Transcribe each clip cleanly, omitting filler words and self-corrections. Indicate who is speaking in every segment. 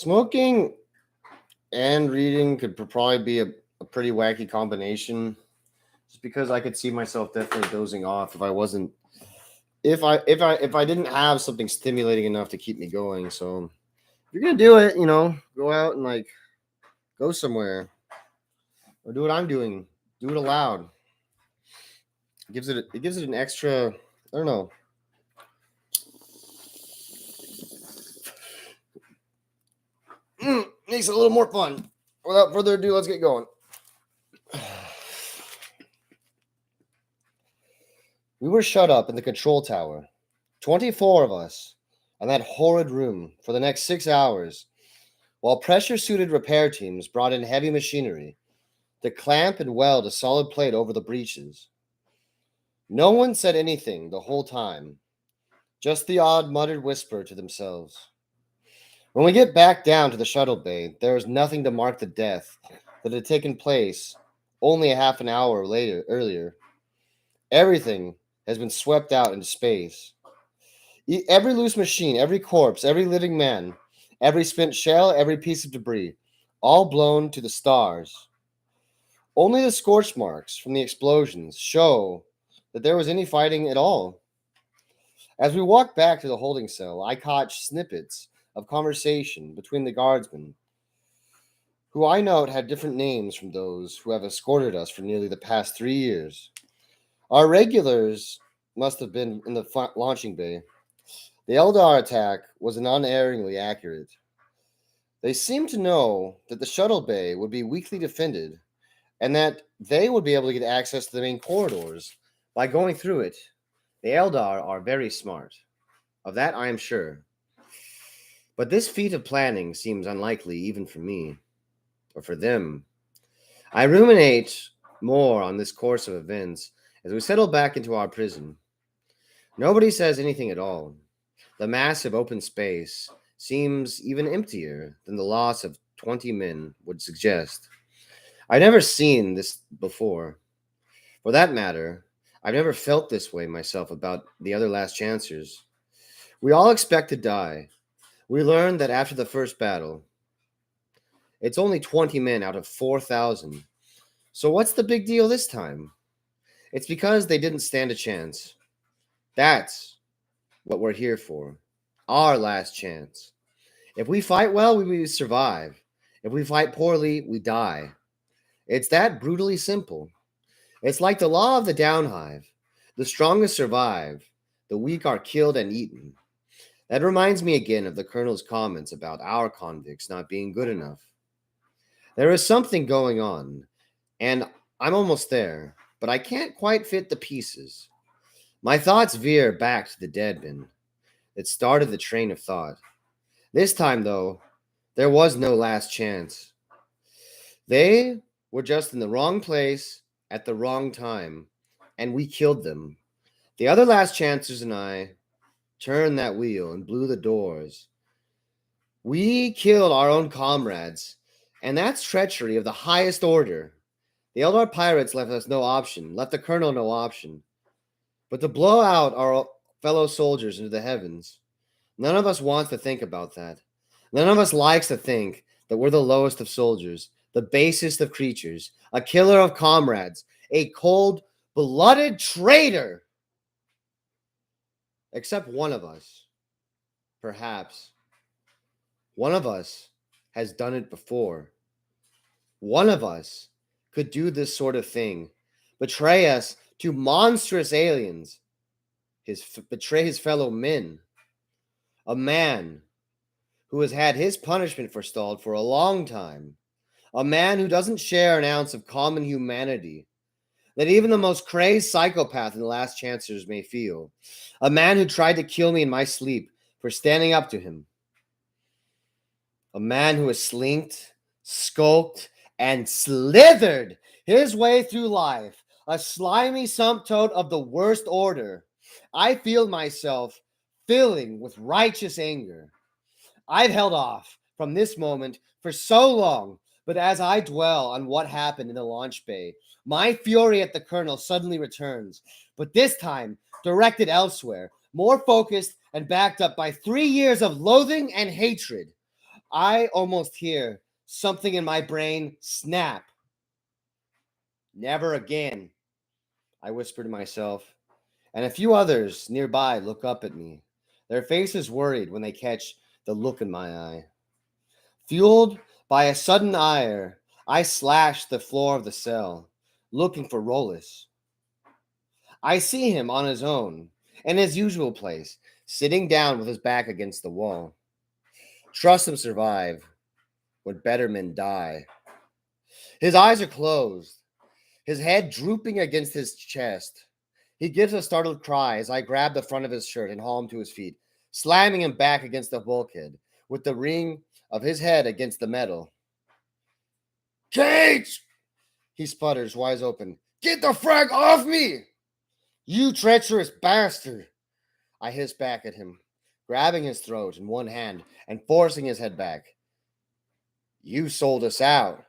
Speaker 1: Smoking and reading could probably be a pretty wacky combination. Just because I could see myself definitely dozing off if I wasn't if I didn't have something stimulating enough to keep me going. So if you're gonna do it, go out and like go somewhere or do what I'm doing. Do it aloud. It gives it an extra. I don't know. Makes it a little more fun. Without further ado, let's get going. We were shut up in the control tower, 24 of us, in that horrid room for the next 6 hours, while pressure suited repair teams brought in heavy machinery to clamp and weld a solid plate over the breaches. No one said anything the whole time, just the odd muttered whisper to themselves. When we get back down to the shuttle bay, there is nothing to mark the death that had taken place only a half an hour earlier. Everything has been swept out into space. Every loose machine, every corpse, every living man, every spent shell, every piece of debris, all blown to the stars. Only the scorch marks from the explosions show that there was any fighting at all. As we walked back to the holding cell, I caught snippets of conversation between the guardsmen, who I note had different names from those who have escorted us for nearly the past 3 years. Our regulars must have been in the launching bay. The Eldar attack was unerringly accurate. They seemed to know that the shuttle bay would be weakly defended and that they would be able to get access to the main corridors by going through it. The Eldar are very smart. Of that I am sure. But this feat of planning seems unlikely even for me, or for them. I ruminate more on this course of events as we settle back into our prison. Nobody says anything at all. The massive open space seems even emptier than the loss of 20 men would suggest. I've never seen this before. For that matter, I've never felt this way myself about the other last chancers. We all expect to die. We learned that after the first battle. It's only 20 men out of 4,000. So what's the big deal this time? It's because they didn't stand a chance. That's what we're here for. Our last chance. If we fight well, we survive. If we fight poorly, we die. It's that brutally simple. It's like the law of the downhive. The strongest survive. The weak are killed and eaten. That reminds me again of the colonel's comments about our convicts not being good enough. There is something going on, and I'm almost there, but I can't quite fit the pieces. My thoughts veer back to the deadman that started the train of thought. This time, though, there was no last chance. They were just in the wrong place at the wrong time, and we killed them. The other last chancers and I turned that wheel and blew the doors. We killed our own comrades, and that's treachery of the highest order. The Eldar pirates left us no option, left the colonel no option, but to blow out our fellow soldiers into the heavens. None of us wants to think about that. None of us likes to think that we're the lowest of soldiers, the basest of creatures, a killer of comrades, a cold-blooded traitor. Except one of us. Perhaps. One of us has done it before. One of us could do this sort of thing, betray us to monstrous aliens, betray his fellow men. A man who has had his punishment forestalled for a long time. A man who doesn't share an ounce of common humanity that even the most crazed psychopath in the last chancers may feel. A man who tried to kill me in my sleep for standing up to him. A man who has slinked, skulked, and slithered his way through life. A slimy sumptoad of the worst order. I feel myself filling with righteous anger. I've held off from this moment for so long, but as I dwell on what happened in the launch bay, my fury at the colonel suddenly returns, but this time directed elsewhere, more focused and backed up by 3 years of loathing and hatred. I almost hear something in my brain snap. Never again, I whisper to myself, and a few others nearby look up at me, their faces worried when they catch the look in my eye. Fueled by a sudden ire, I slash the floor of the cell, looking for Rollis. I see him on his own, in his usual place, sitting down with his back against the wall. Trust him survive when better men die. His eyes are closed, his head drooping against his chest. He gives a startled cry as I grab the front of his shirt and haul him to his feet, slamming him back against the bulkhead, with the ring of his head against the metal. Cage! He sputters, wise open. Get the frag off me! You treacherous bastard! I hiss back at him, grabbing his throat in one hand and forcing his head back. You sold us out.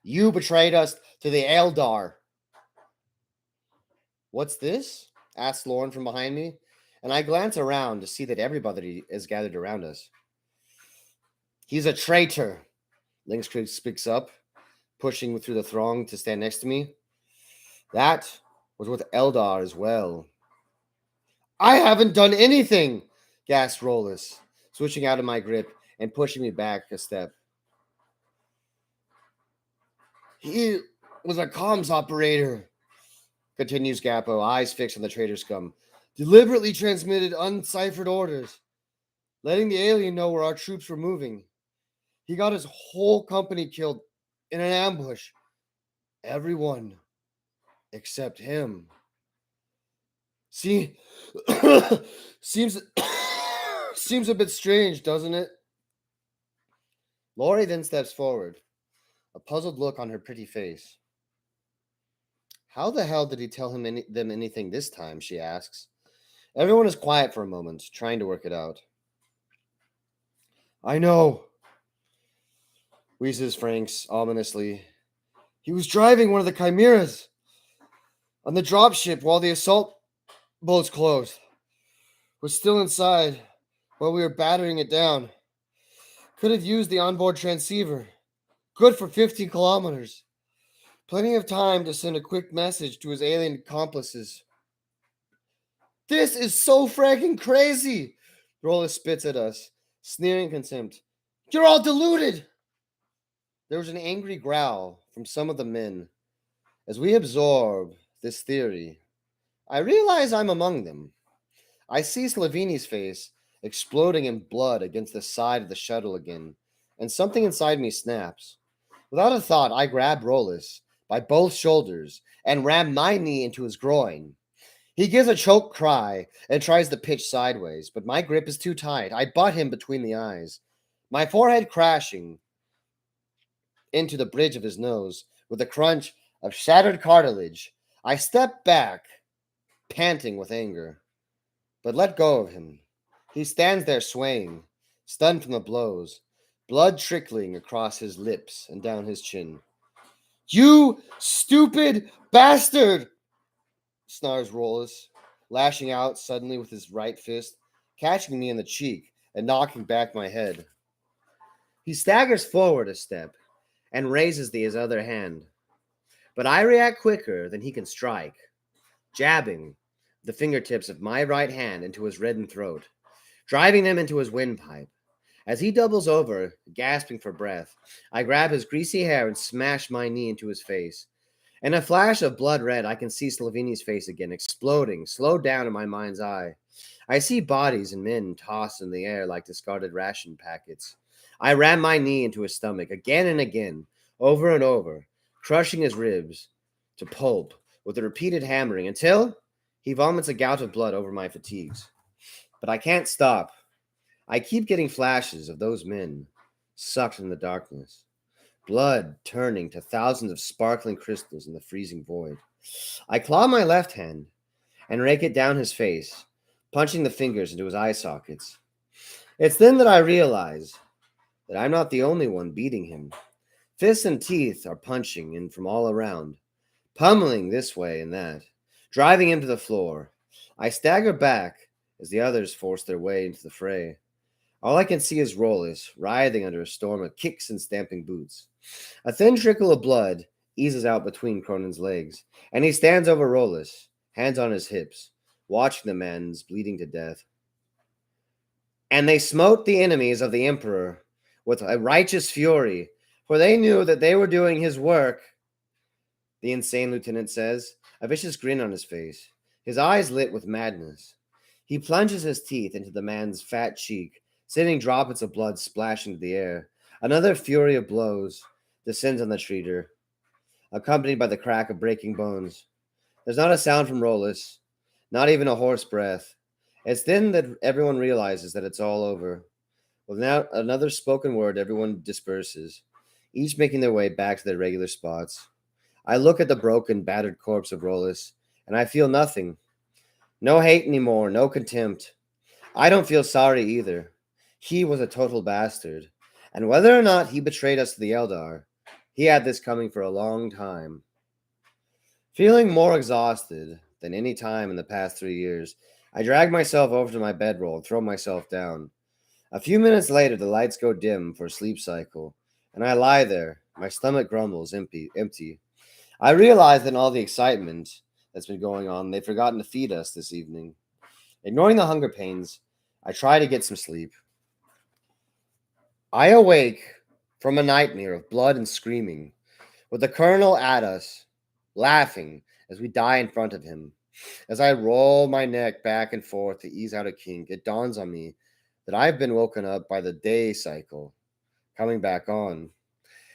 Speaker 1: You betrayed us to the Eldar. What's this? Asks Lauren from behind me, and I glance around to see that everybody is gathered around us. He's a traitor, Lynx speaks up, pushing through the throng to stand next to me. That was with Eldar as well. I haven't done anything, gasped Rollis, switching out of my grip and pushing me back a step. He was a comms operator, continues Gappo, eyes fixed on the traitor scum. Deliberately transmitted unciphered orders, letting the alien know where our troops were moving. He got his whole company killed in an ambush. Everyone except him. See, seems a bit strange, doesn't it? Lori then steps forward, a puzzled look on her pretty face. How the hell did he tell them anything this time, she asks. Everyone is quiet for a moment, trying to work it out. I know, wheezes Franks ominously. He was driving one of the chimeras on the dropship while the assault boats closed. Was still inside while we were battering it down. Could have used the onboard transceiver. Good for 50 kilometers. Plenty of time to send a quick message to his alien accomplices. This is so fragging crazy! Rollis spits at us, sneering contempt. You're all deluded! There was an angry growl from some of the men. As we absorb this theory, I realize I'm among them. I see Sloveni's face exploding in blood against the side of the shuttle again, and something inside me snaps. Without a thought, I grab Rollis by both shoulders and ram my knee into his groin. He gives a choked cry and tries to pitch sideways, but my grip is too tight. I butt him between the eyes, my forehead crashing into the bridge of his nose with a crunch of shattered cartilage. I step back, panting with anger, but let go of him. He stands there swaying, stunned from the blows, blood trickling across his lips and down his chin. You stupid bastard! Snarls Rollis, lashing out suddenly with his right fist, catching me in the cheek and knocking back my head. He staggers forward a step and raises his other hand, but I react quicker than he can strike, jabbing the fingertips of my right hand into his reddened throat, driving them into his windpipe. As he doubles over, gasping for breath, I grab his greasy hair and smash my knee into his face. In a flash of blood red, I can see Sloveni's face again, exploding, slowed down in my mind's eye. I see bodies and men tossed in the air like discarded ration packets. I ram my knee into his stomach again and again, over and over, crushing his ribs to pulp with a repeated hammering until he vomits a gout of blood over my fatigues. But I can't stop. I keep getting flashes of those men sucked in the darkness, blood turning to thousands of sparkling crystals in the freezing void. I claw my left hand and rake it down his face, punching the fingers into his eye sockets. It's then that I realize that I'm not the only one beating him. Fists and teeth are punching in from all around, pummeling this way and that, driving him to the floor. I stagger back as the others force their way into the fray. All I can see is Rollis, writhing under a storm of kicks and stamping boots. A thin trickle of blood eases out between Cronin's legs, and he stands over Rollis, hands on his hips, watching the man's bleeding to death. And they smote the enemies of the Emperor with a righteous fury, for they knew that they were doing his work, the insane lieutenant says, a vicious grin on his face, his eyes lit with madness. He plunges his teeth into the man's fat cheek, sending droplets of blood splash into the air. Another fury of blows descends on the treater, accompanied by the crack of breaking bones. There's not a sound from Rollis, not even a hoarse breath. It's then that everyone realizes that it's all over. Without another spoken word, everyone disperses, each making their way back to their regular spots. I look at the broken, battered corpse of Rollis, and I feel nothing. No hate anymore, no contempt. I don't feel sorry either. He was a total bastard, and whether or not he betrayed us to the Eldar, he had this coming for a long time. Feeling more exhausted than any time in the past 3 years, I drag myself over to my bedroll and throw myself down. A few minutes later, the lights go dim for a sleep cycle, and I lie there. My stomach grumbles empty. I realize that in all the excitement that's been going on, they've forgotten to feed us this evening. Ignoring the hunger pains, I try to get some sleep. I awake from a nightmare of blood and screaming, with the colonel at us, laughing as we die in front of him. As I roll my neck back and forth to ease out a kink, it dawns on me that I've been woken up by the day cycle coming back on.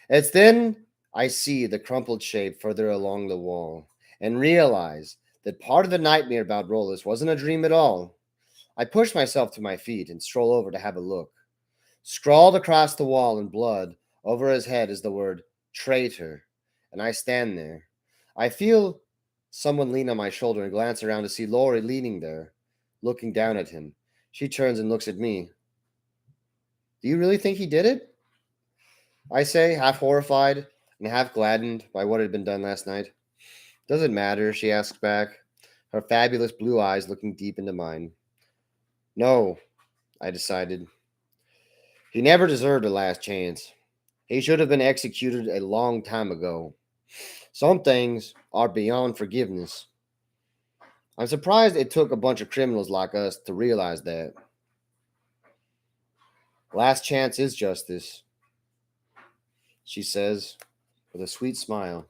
Speaker 1: It's then I see the crumpled shape further along the wall and realize that part of the nightmare about Rollis wasn't a dream at all. I push myself to my feet and stroll over to have a look. Scrawled across the wall in blood over his head is the word traitor, and I stand there. I feel someone lean on my shoulder and glance around to see Lori leaning there, looking down at him. She turns and looks at me. Do you really think he did it? I say, half horrified and half gladdened by what had been done last night. Does it matter? She asks back, her fabulous blue eyes looking deep into mine. No, I decided. He never deserved a last chance. He should have been executed a long time ago. Some things are beyond forgiveness. I'm surprised it took a bunch of criminals like us to realize that. Last chance is justice, she says with a sweet smile.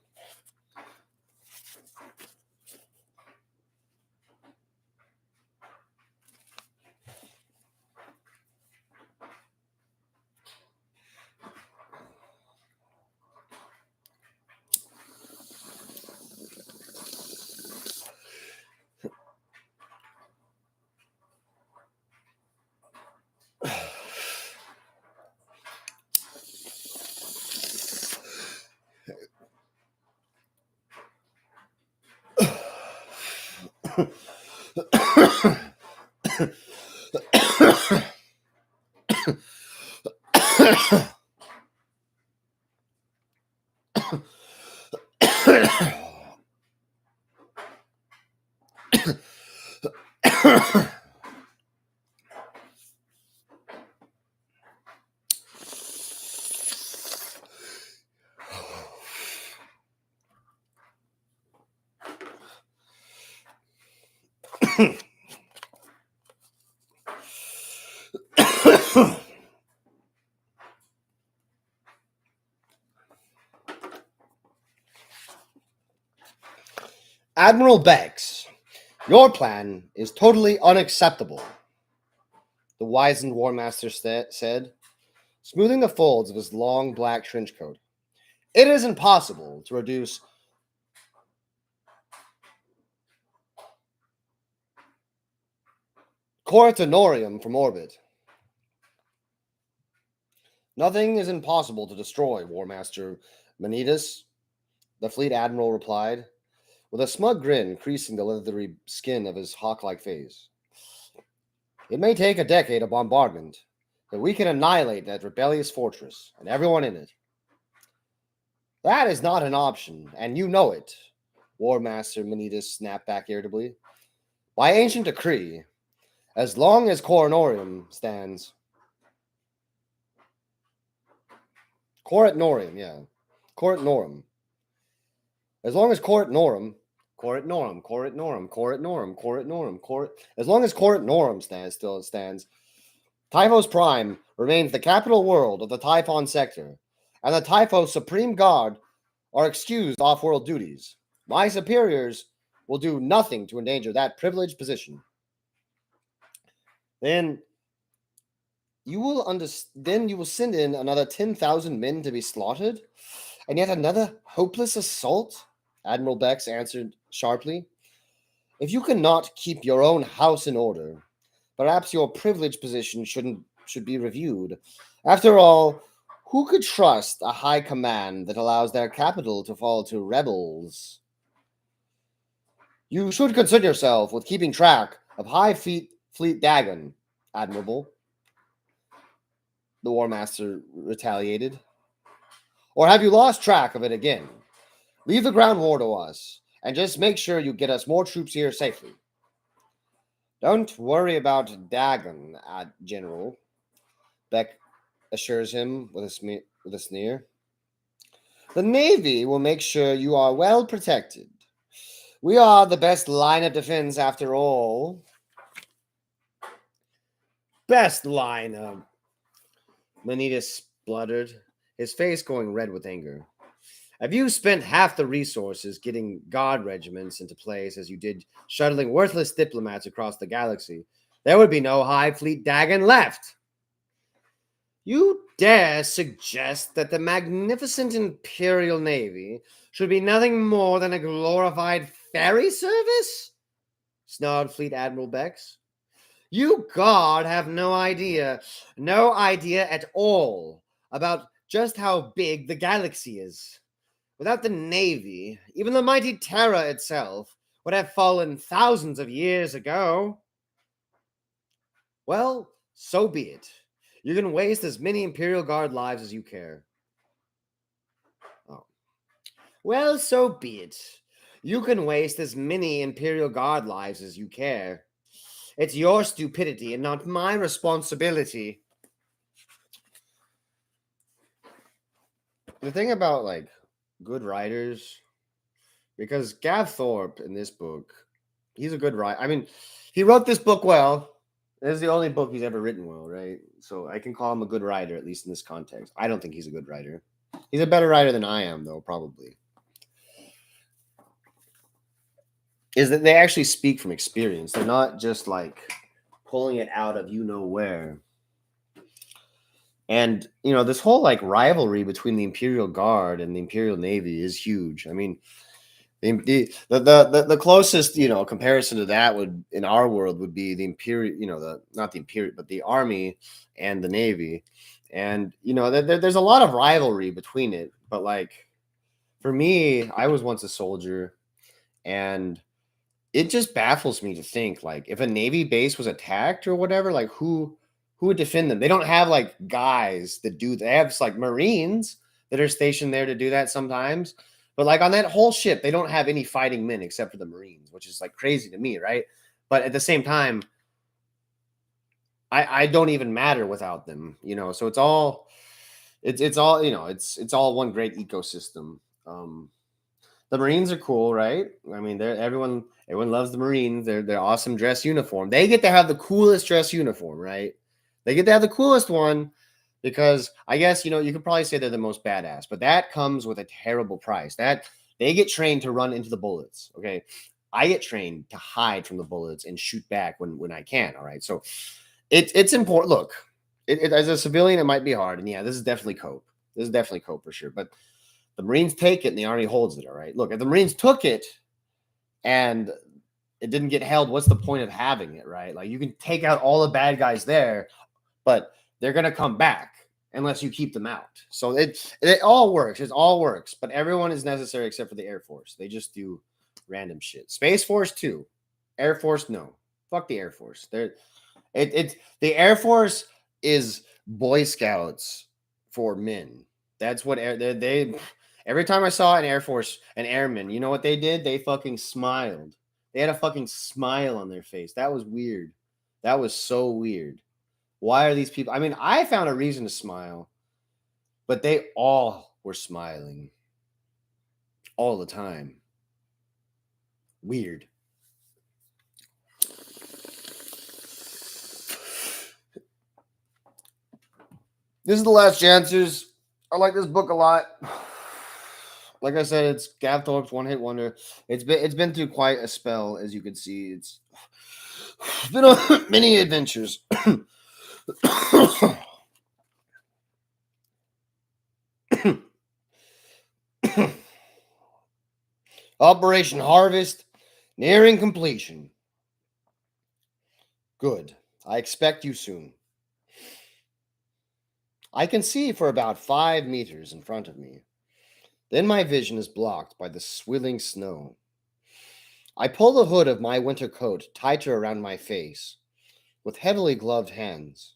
Speaker 1: Admiral Banks, your plan is totally unacceptable, the wizened War Master said, smoothing the folds of his long black trench coat. It is impossible to reduce Coratonorium from orbit. Nothing is impossible to destroy, War Master Manitas, the fleet admiral replied, with a smug grin creasing the leathery skin of his hawk-like face. It may take a decade of bombardment, but we can annihilate that rebellious fortress and everyone in it. That is not an option, and you know it, War Master Manitas snapped back irritably. By ancient decree, as long as Coronorium stands, Corit Norum, yeah. Corit Norum. As long as Corit Norum, Corit Norum, Corit Norum, Corit Norum, Corit Norum, Corit. As long as Corit Norum stands, Typhos Prime remains the capital world of the Typhon sector, and the Typhos Supreme Guard are excused off-world duties. My superiors will do nothing to endanger that privileged position. Then you will send in another 10,000 men to be slaughtered, and yet another hopeless assault? Admiral Bex answered sharply. If you cannot keep your own house in order, perhaps your privileged position should be reviewed. After all, who could trust a high command that allows their capital to fall to rebels? You should concern yourself with keeping track of Fleet Dagon, Admirable, the War Master retaliated. Or have you lost track of it again? Leave the ground war to us, and just make sure you get us more troops here safely. Don't worry about Dagon, General, Beck assures him with a sneer. The Navy will make sure you are well protected. We are the best line of defense after all. Best line of... Manitas spluttered, his face going red with anger. Have you spent half the resources getting guard regiments into place as you did shuttling worthless diplomats across the galaxy, there would be no High Fleet Dagon left. You dare suggest that the magnificent Imperial Navy should be nothing more than a glorified ferry service? Snarled Fleet Admiral Bex. You guard have no idea at all about just how big the galaxy is. Without the Navy, even the mighty Terra itself would have fallen thousands of years ago. Well, so be it. You can waste as many Imperial Guard lives as you care. Oh. Well, so be it. You can waste as many Imperial Guard lives as you care. It's your stupidity and not my responsibility. The thing about, like, good writers, because Gav Thorpe in this book, he's a good writer. I mean, he wrote this book well. This is the only book he's ever written well, right? So I can call him a good writer, at least in this context. I don't think he's a good writer. He's a better writer than I am, though, probably. Is that they actually speak from experience. They're not just like pulling it out of you know where. And, you know, this whole like rivalry between the Imperial Guard and the Imperial Navy is huge. I mean, the closest, you know, comparison to that would in our world would be the Imperial, you know, not the Imperial, but the Army and the Navy. And, you know, there's a lot of rivalry between it. But like for me, I was once a soldier, and it just baffles me to think, like, if a Navy base was attacked or whatever, like who would defend them? They don't have like guys that do. They have like Marines that are stationed there to do that sometimes. But like on that whole ship, they don't have any fighting men except for the Marines, which is like crazy to me, right? But at the same time, I don't even matter without them, you know. So it's all you know, it's all one great ecosystem. The Marines are cool, right? I mean, everyone loves the Marines. They're awesome dress uniform. They get to have the coolest dress uniform, right? They get to have the coolest one because I guess, you know, you could probably say they're the most badass, but that comes with a terrible price. That they get trained to run into the bullets. Okay. I get trained to hide from the bullets and shoot back when I can. All right. So it's important. Look, as a civilian, it might be hard. And yeah, this is definitely cope. This is definitely cope for sure. But the Marines take it and the Army holds it. All right. Look, if the Marines took it and it didn't get held, what's the point of having it, right? Like, you can take out all the bad guys there, but they're going to come back unless you keep them out. So it all works. It all works. But everyone is necessary except for the Air Force. They just do random shit. Space Force, too. Air Force, no. Fuck the Air Force. The Air Force is Boy Scouts for men. That's what they every time I saw an airman, you know what they did? They fucking smiled. They had a fucking smile on their face. That was weird. That was so weird. Why are these people? I mean, I found a reason to smile But they all were smiling. All the time. Weird. This is The Last Chancers. I like this book a lot. Like I said, it's Gav Thorpe's one hit wonder. It's been through quite a spell, as you can see. It's been on many adventures. Operation Harvest nearing completion. Good. I expect you soon. I can see for about 5 meters in front of me. Then my vision is blocked by the swilling snow. I pull the hood of my winter coat tighter around my face, with heavily gloved hands,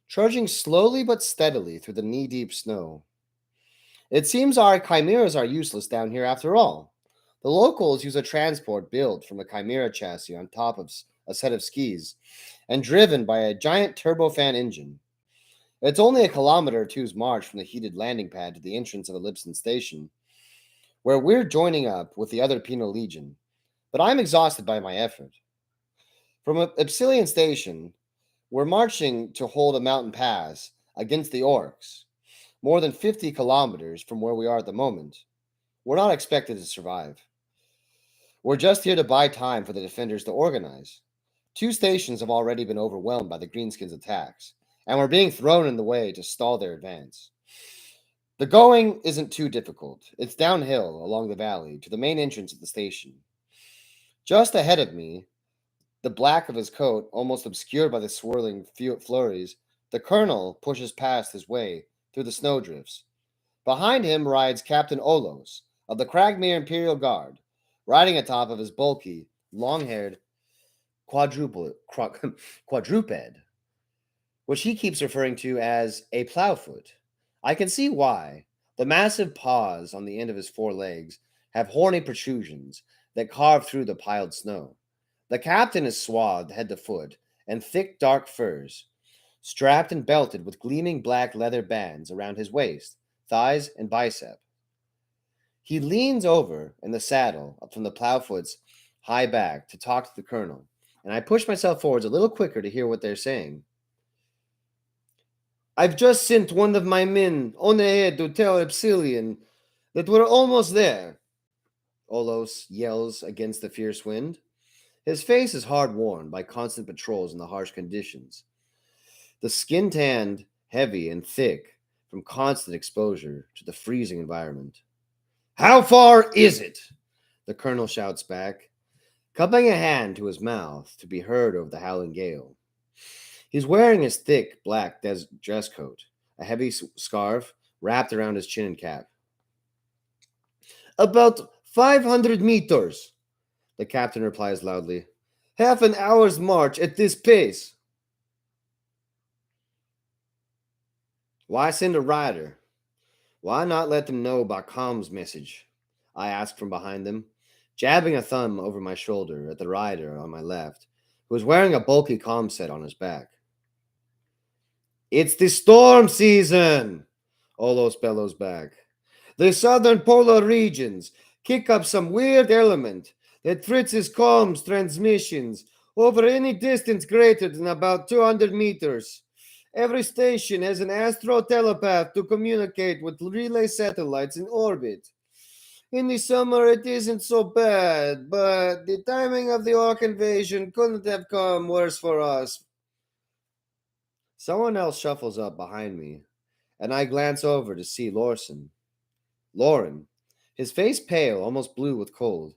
Speaker 1: trudging slowly but steadily through the knee-deep snow. It seems our chimeras are useless down here after all. The locals use a transport built from a chimera chassis on top of a set of skis and driven by a giant turbofan engine. It's only a kilometer or two's march from the heated landing pad to the entrance of Ellipson Station, where we're joining up with the other Penal Legion, but I'm exhausted by my effort. From Epsilon Station, we're marching to hold a mountain pass against the Orcs, more than 50 kilometers from where we are at the moment. We're not expected to survive. We're just here to buy time for the defenders to organize. 2 stations have already been overwhelmed by the Greenskins' attacks, and we're being thrown in the way to stall their advance. The going isn't too difficult. It's downhill along the valley to the main entrance of the station. Just ahead of me, the black of his coat almost obscured by the swirling flurries, the colonel pushes past his way through the snowdrifts. Behind him rides Captain Olos of the Cragmere Imperial Guard, riding atop of his bulky, long-haired quadruped, which he keeps referring to as a plowfoot. I can see why. The massive paws on the end of his 4 legs have horny protrusions that carve through the piled snow. The captain is swathed head to foot in thick dark furs, strapped and belted with gleaming black leather bands around his waist, thighs, and bicep. He leans over in the saddle up from the plowfoot's high back to talk to the colonel, and I push myself forwards a little quicker to hear what they're saying. I've just sent one of my men on ahead to tell Epsilon that we're almost there, Olos yells against the fierce wind. His face is hard worn by constant patrols in the harsh conditions. The skin tanned, heavy, and thick from constant exposure to the freezing environment. How far is it? The colonel shouts back, cupping a hand to his mouth to be heard over the howling gale. He's wearing his thick black dress coat, a heavy scarf wrapped around his chin and cap. About 500 meters, the captain replies loudly. Half an hour's march at this pace. Why send a rider? Why not let them know by comms message? I ask from behind them, jabbing a thumb over my shoulder at the rider on my left, who is wearing a bulky comm set on his back. It's the storm season, Olos bellows back. The southern polar regions kick up some weird element that fritzes comms transmissions over any distance greater than about 200 meters. Every station has an astro telepath to communicate with relay satellites in orbit. In the summer, it isn't so bad, but the timing of the Orc invasion couldn't have come worse for us. Someone else shuffles up behind me, and I glance over to see Lauren, his face pale, almost blue with cold,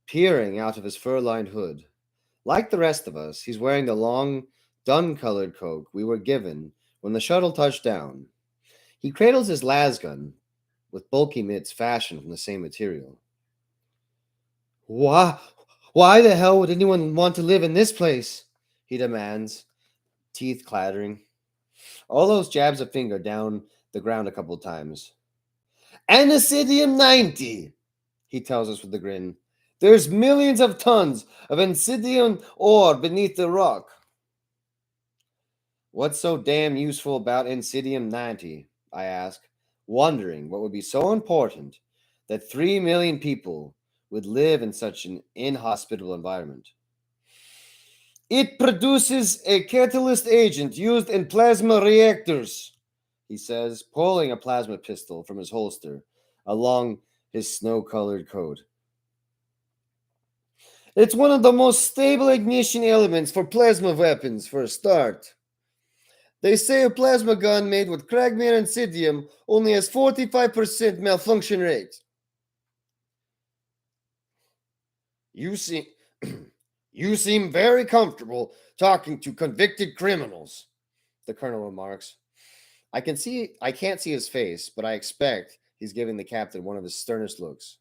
Speaker 1: peering out of his fur-lined hood. Like the rest of us, he's wearing the long, dun-colored coat we were given when the shuttle touched down. He cradles his lasgun with bulky mitts fashioned from the same material. Why the hell would anyone want to live in this place? He demands, teeth clattering. Olos jabs a finger down the ground a couple times. Anacidium 90, he tells us with a grin. There's millions of tons of Anacidium ore beneath the rock. What's so damn useful about Anacidium 90? I ask, wondering what would be so important that 3 million people would live in such an inhospitable environment. It produces a catalyst agent used in plasma reactors, he says, pulling a plasma pistol from his holster along his snow colored coat. It's one of the most stable ignition elements for plasma weapons, for a start. They say a plasma gun made with Kragmir and Sidium only has 45% malfunction rate. You seem you seem very comfortable talking to convicted criminals, the colonel remarks. I can't see his face, but I expect he's giving the captain one of his sternest looks.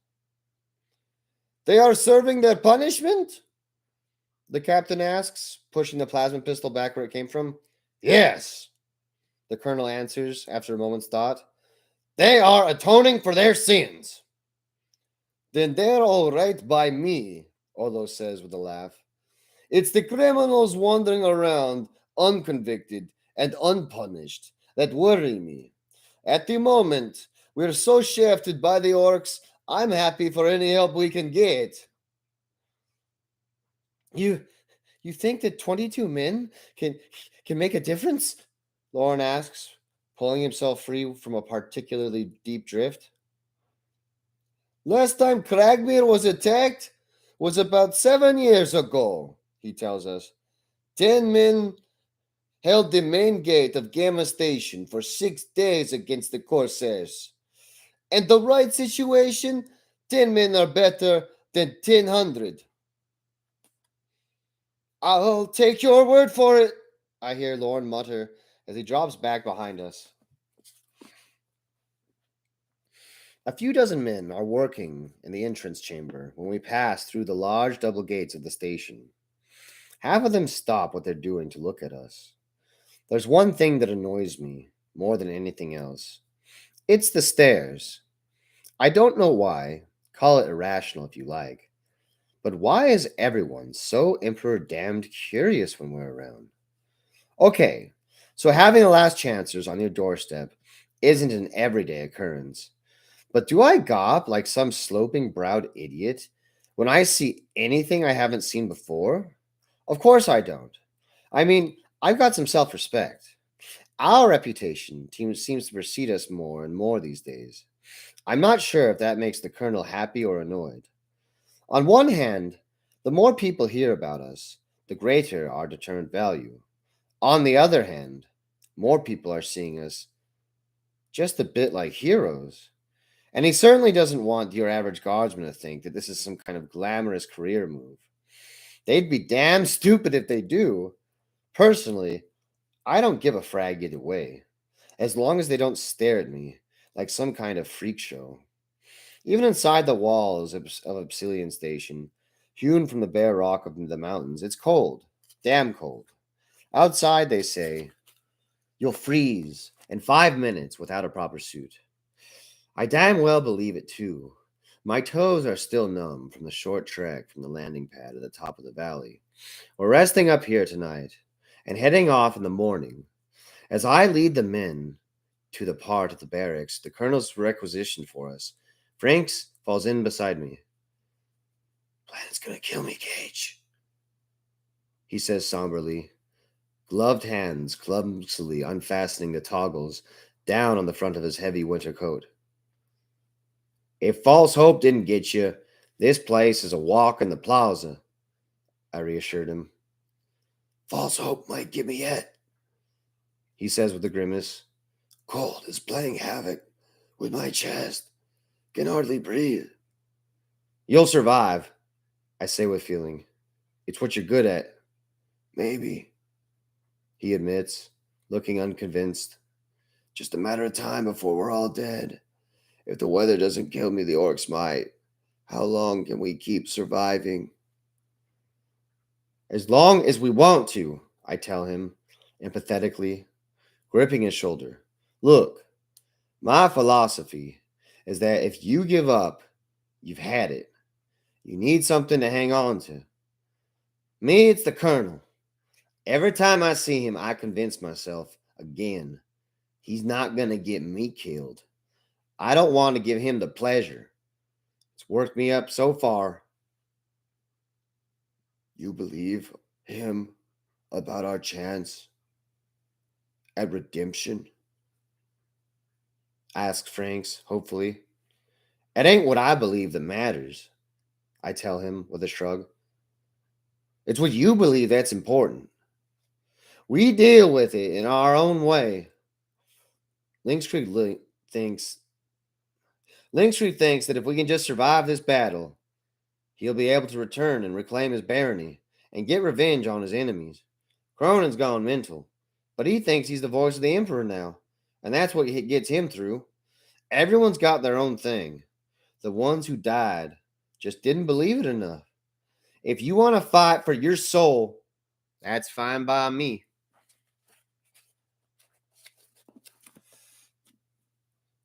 Speaker 1: They are serving their punishment? The captain asks, pushing the plasma pistol back where it came from. Yes, the colonel answers after a moment's thought. They are atoning for their sins. Then they're all right by me, Orlo says with a laugh. It's the criminals wandering around unconvicted and unpunished that worry me. At the moment, we're so shafted by the orcs, I'm happy for any help we can get. You you think that 22 men can make a difference? Lauren asks, pulling himself free from a particularly deep drift. Last time Kragmir was attacked was about 7 years ago, he tells us. 10 men held the main gate of Gamma Station for 6 days against the Corsairs. And the right situation, 10 men are better than 1,000. I'll take your word for it, I hear Lorne mutter as he drops back behind us. A few dozen men are working in the entrance chamber when we pass through the large double gates of the station. Half of them stop what they're doing to look at us. There's one thing that annoys me more than anything else. It's the stairs. I don't know why, call it irrational if you like, but why is everyone so emperor damned curious when we're around? Okay, so having the last chancers on your doorstep isn't an everyday occurrence. But do I gawp like some sloping browed idiot when I see anything I haven't seen before? Of course I don't. I mean, I've got some self respect. Our reputation seems to precede us more and more these days. I'm not sure if that makes the colonel happy or annoyed. On one hand, the more people hear about us, the greater our deterrent value. On the other hand, more people are seeing us just a bit like heroes. And he certainly doesn't want your average guardsman to think that this is some kind of glamorous career move. They'd be damn stupid if they do. Personally, I don't give a frag either way, as long as they don't stare at me like some kind of freak show. Even inside the walls of Obsidian Station, hewn from the bare rock of the mountains, it's cold. Damn cold. Outside, they say, you'll freeze in 5 minutes without a proper suit. I damn well believe it too. My toes are still numb from the short trek from the landing pad at the top of the valley. We're resting up here tonight and heading off in the morning. As I lead the men to the part of the barracks the colonel's requisitioned for us, Franks falls in beside me. Planet's gonna kill me, Gage, he says somberly, gloved hands clumsily unfastening the toggles down on the front of his heavy winter coat. If false hope didn't get you, this place is a walk in the plaza, I reassured him. False hope might get me yet, he says with a grimace. Cold is playing havoc with my chest. Can hardly breathe. You'll survive, I say with feeling. It's what you're good at. Maybe, he admits, looking unconvinced. Just a matter of time before we're all dead. If the weather doesn't kill me, the orcs might. How long can we keep surviving? As long as we want to, I tell him, empathetically, gripping his shoulder. Look, my philosophy is that if you give up, you've had it. You need something to hang on to. Me, it's the colonel. Every time I see him, I convince myself again He's not going to get me killed. I don't want to give him the pleasure. It's worked me up so far. You believe him about our chance at redemption? Asks Franks, hopefully. It ain't what I believe that matters, I tell him with a shrug. It's what you believe that's important. We deal with it in our own way. Lynx Creek thinks that if we can just survive this battle, he'll be able to return and reclaim his barony and get revenge on his enemies. Cronin's gone mental, but he thinks he's the voice of the Emperor now, and that's what gets him through. Everyone's got their own thing. The ones who died just didn't believe it enough. If you want to fight for your soul, that's fine by me.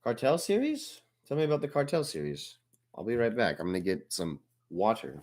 Speaker 1: Cartel series? Tell me about the Cartel series. I'll be right back. I'm going to get some water.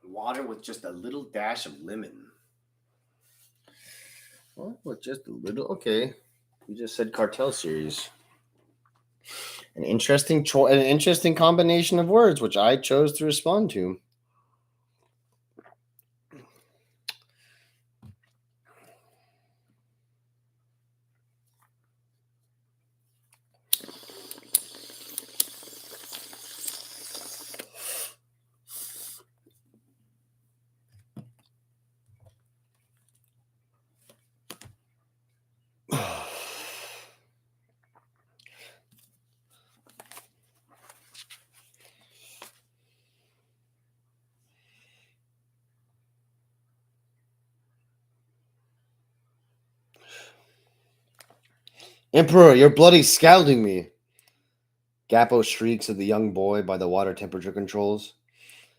Speaker 1: Water with just a little dash of lemon. Well, with just a little. Okay, you just said Cartel series. An interesting an interesting combination of words, which I chose to respond to. Emperor, you're bloody scalding me. Gappo shrieks at the young boy by the water temperature controls.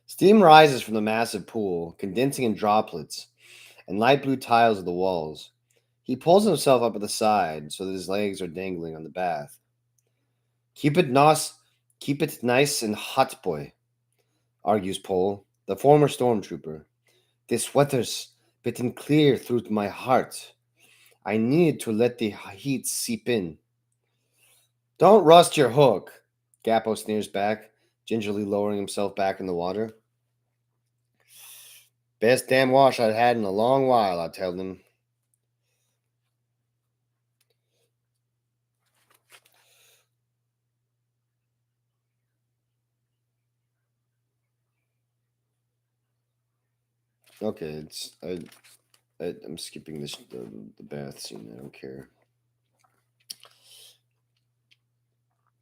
Speaker 1: Steam rises from the massive pool, condensing in droplets and light blue tiles of the walls. He pulls himself up at the side so that his legs are dangling on the bath. Keep it nice and hot, boy, argues Pole, the former stormtrooper. This weather's bitten clear through my heart. I need to let the heat seep in. Don't rust your hook, Gappo sneers back, gingerly lowering himself back in the water. Best damn wash I've had in a long while, I tell them. Okay, I'm skipping the bath scene. I don't care.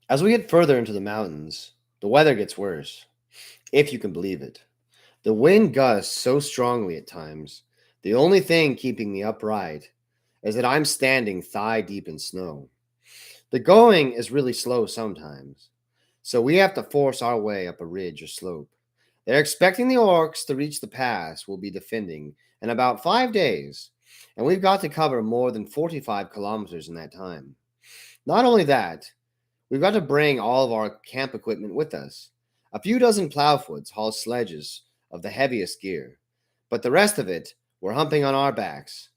Speaker 1: As we get further into the mountains, the weather gets worse, if you can believe it. The wind gusts so strongly at times. The only thing keeping me upright is that I'm standing thigh deep in snow. The going is really slow sometimes, so we have to force our way up a ridge or slope. They're expecting the orcs to reach the pass we'll be defending in about 5 days, and we've got to cover more than 45 kilometers in that time. Not only that, we've got to bring all of our camp equipment with us. A few dozen plowfoots haul sledges of the heaviest gear, but the rest of it we're humping on our backs.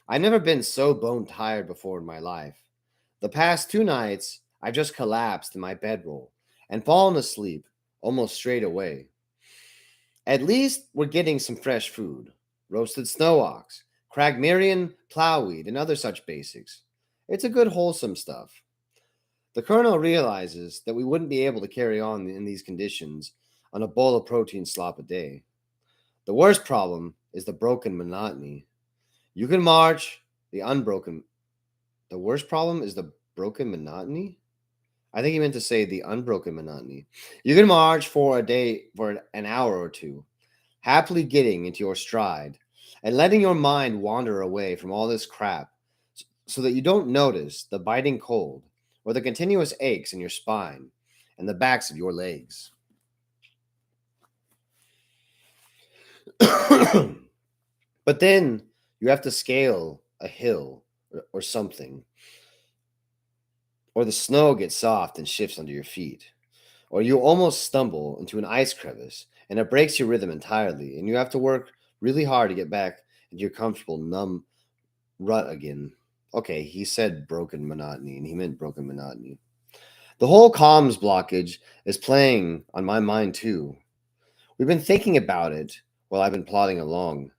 Speaker 1: I've never been so bone tired before in my life. The past 2 nights, I've just collapsed in my bedroll and fallen asleep almost straight away. At least we're getting some fresh food. Roasted snow ox, Cragmerian plowweed, and other such basics. It's a good wholesome stuff. The colonel realizes that we wouldn't be able to carry on in these conditions on a bowl of protein slop a day. The worst problem is the broken monotony. You can march the unbroken. The worst problem is the broken monotony? I think he meant to say the unbroken monotony. You can march for a day, for an hour or two, happily getting into your stride and letting your mind wander away from all this crap so that you don't notice the biting cold or the continuous aches in your spine and the backs of your legs. But then you have to scale a hill or something, or the snow gets soft and shifts under your feet, or you almost stumble into an ice crevice and it breaks your rhythm entirely, and you have to work really hard to get back into your comfortable, numb rut again. Okay, he said broken monotony, and he meant broken monotony. The whole comms blockage is playing on my mind too. We've been thinking about it while I've been plodding along.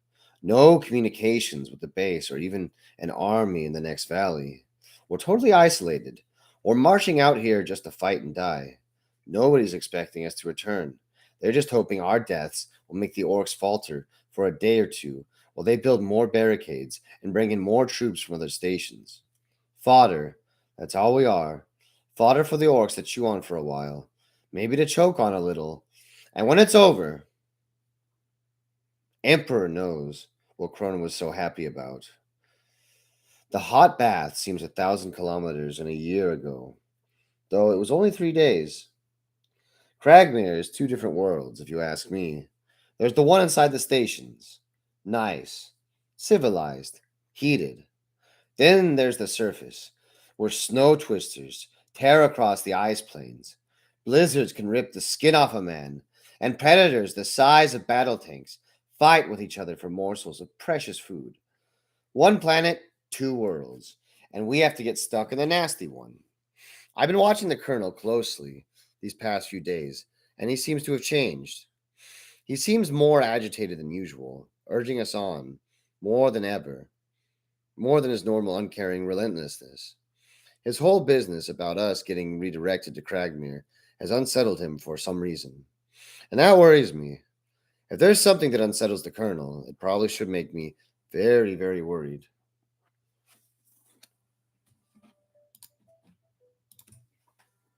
Speaker 1: No communications with the base or even an army in the next valley. We're totally isolated. We're marching out here just to fight and die. Nobody's expecting us to return. They're just hoping our deaths will make the orcs falter for a day or two while they build more barricades and bring in more troops from other stations. Fodder, that's all we are. Fodder for the orcs to chew on for a while, maybe to choke on a little. And when it's over, Emperor knows what Cronin was so happy about. The hot bath seems 1,000 kilometers and a year ago, though it was only 3 days. Cragmere is two different worlds, if you ask me. There's the one inside the stations. Nice, civilized, heated. Then there's the surface, where snow twisters tear across the ice plains. Blizzards can rip the skin off a man, and predators the size of battle tanks fight with each other for morsels of precious food. One planet, two worlds, and we have to get stuck in the nasty one. I've been watching the Colonel closely these past few days, and he seems to have changed. He seems more agitated than usual, urging us on, more than ever, more than his normal uncaring relentlessness. His whole business about us getting redirected to Cragmere has unsettled him for some reason. And that worries me. If there's something that unsettles the Colonel, it probably should make me very, very worried.